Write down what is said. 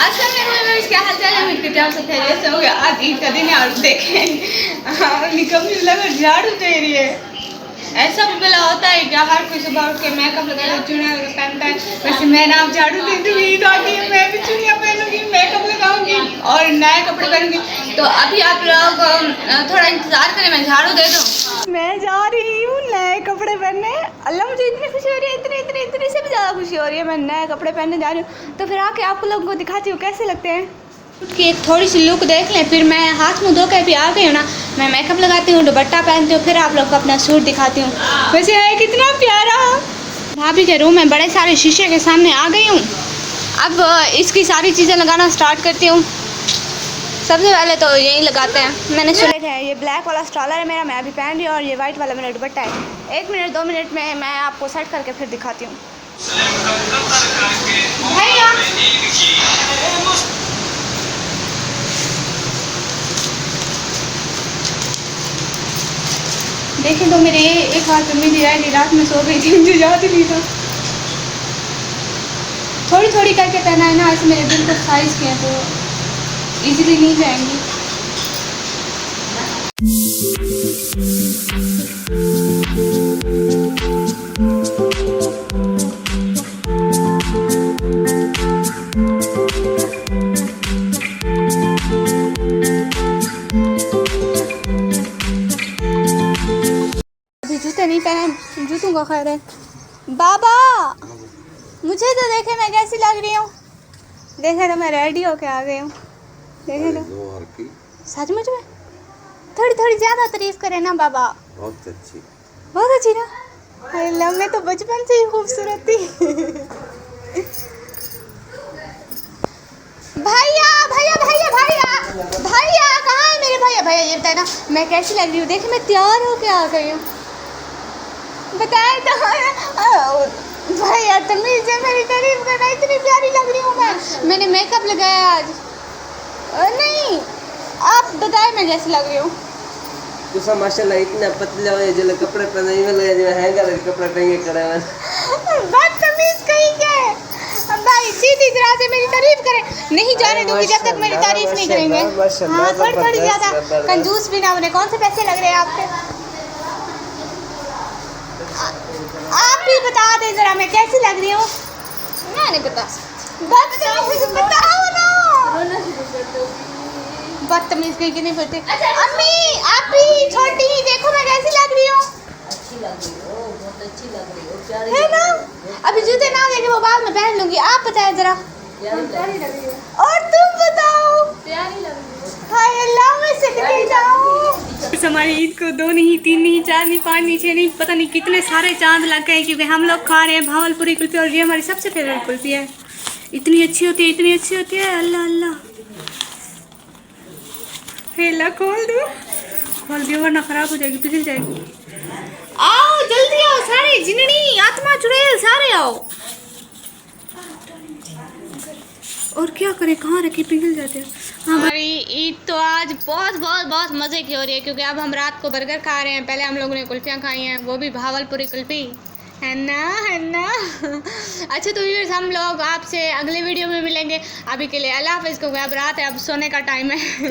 क्या हाल चाल है? उम्मीद करते हैं आप सब खैरियत से होंगे। आज ईद का दिन है और देखें निकम्मी लगा झाड़ू दे रही है। ऐसा बेला होता है क्या हर कोई सुबह उठ के मेकअप लगाता है, चूड़ियाँ पहनता है। वैसे मैं ना आप झाड़ू दे दूँगी, ईद आती है, मैं भी चूड़ियाँ पहनूंगी, मेकअप लगाऊंगी और नए कपड़े पहनूंगी। तो अभी आप लोग थोड़ा इंतजार करें, मैं झाड़ू दे दूँ। मैं जा रही हूँ नए कपड़े पहनने। अल्लाह मुझे इतनी खुशी हो रही है, इतनी से भी ज़्यादा खुशी हो रही है। मैं नए कपड़े पहनने जा रही हूँ। तो फिर आके आप लोगों को दिखाती हूँ कैसे लगते हैं कि एक थोड़ी सी लुक देख लें। फिर मैं हाथ मुँह धो के भी आ गई हूँ ना, मैं मेकअप लगाती हूँ, दुपट्टा पहनती हूँ, फिर आप लोग को अपना सूट दिखाती हूँ। वैसे है कितना प्यारा। भाभी के रूम में बड़े सारे शीशे के सामने आ गई हूँ। अब इसकी सारी चीज़ें लगाना स्टार्ट करती हूँ। सबसे पहले तो यही लगाते हैं। मैंने सुने थे ये ब्लैक वाला स्टॉलर है मेरा, मैं अभी पहन रही हूँ, और ये वाइट वाला मेरा दुपट्टा है। 1 मिनट 2 मिनट में मैं आपको सेट करके फिर दिखाती हूँ। भैया देखें तो मेरे एक हाथ में मेरी आईडी रात में सो गई थी, मुझे याद ही नहीं था। थोड़ी थोड़ी करके पहना है ना, ऐसे मेरे दिल को साइज किया तो इजीली नहीं जाएंगी। अभी जूते नहीं पहने, जूतों का खैर है। बाबा मुझे तो देखे मैं कैसी लग रही हूँ। देखे तो मैं रेडी होके आ गई हूँ। देखे तो सचमुच में थोड़ी थोड़ी ज़्यादा तारीफ करे ना बाबा। बहुत अच्छी ना। अल्लाह मैं तो बचपन से ही खूबसूरत थी। भैया भैया भैया भैया भैया कहाँ है मेरे भैया? भैया ये बताए ना मैं कैसी लग रही हूँ। देखे मैं तैयार होके आ गई हूँ। बताए तो भैया तमीज़ है, मेरी तारीफ करना। इतनी प्यारी लग रही हूँ मैं। मैंने मेकअप लगाया आज। नहीं आप बताएं मैं कैसी लग रही हूँ। तुसा माशाल्लाह इतना पतला है, जो कपड़े पहने में लगे जो हैंगर कपड़े टंगे करे हैं। बदतमीज कहीं क्या भाई, सीधी तरह से मेरी तारीफ करें। नहीं जाने दूंगी जब तक मेरी तारीफ नहीं करेंगे। हाँ थोड़ी ज़्यादा कंजूस भी ना बने। कौन से पैसे लग रहे हैं आपके? आप भी बता दें जरा मैं कैसी लग रही हूँ। मैं नहीं बता सकती। बताओ ना। बदतमीज कहीं की नहीं फिरती। अम्मी आप भी छोटी देखो मैं कैसी लग रही हूँ। अच्छी लग रही हो, बहुत अच्छी लग रही हो, प्यारी है ना। अभी जूते ना देखे वो बाद में पहन लूंगी। आप बताएं जरा। प्यारी लग रही हो। और तुम बताओ। प्यारी लग रही हो। हाय अल्लाह मैं सिख नहीं जाऊँ। हमारी ईद को 2 नहीं 3 नहीं 4 नहीं 5 नहीं 6 नहीं पता नहीं कितने सारे चांद लग गए, क्योंकि हम लोग खा रहे हैं भावलपुरी कुल्फी, और ये हमारी सबसे फेवरेट कुल्फी है। इतनी अच्छी होती है, इतनी अच्छी होती है। अल्लाह अल्लाह। हेला खोल दो, खोल दियो वरना खराब हो जाएगी, पिघल जाएगी। आओ जल्दी आओ सारे, जिननी आत्मा चुड़ैल सारे आओ। और क्या करें, कहाँ रखे, पिघल जाते हैं। हमारी ईद तो आज बहुत बहुत बहुत मज़े की हो रही है, क्योंकि अब हम रात को बर्गर खा रहे हैं। पहले हम लोगों ने कुल्फियाँ खाई हैं, वो भी भावलपुरी कुल्फ़ी, है ना। अच्छा तो व्यूअर्स हम लोग आपसे अगले वीडियो में मिलेंगे। अभी के लिए अल्लाह हाफ़िज़, क्योंकि अब रात है, अब सोने का टाइम है।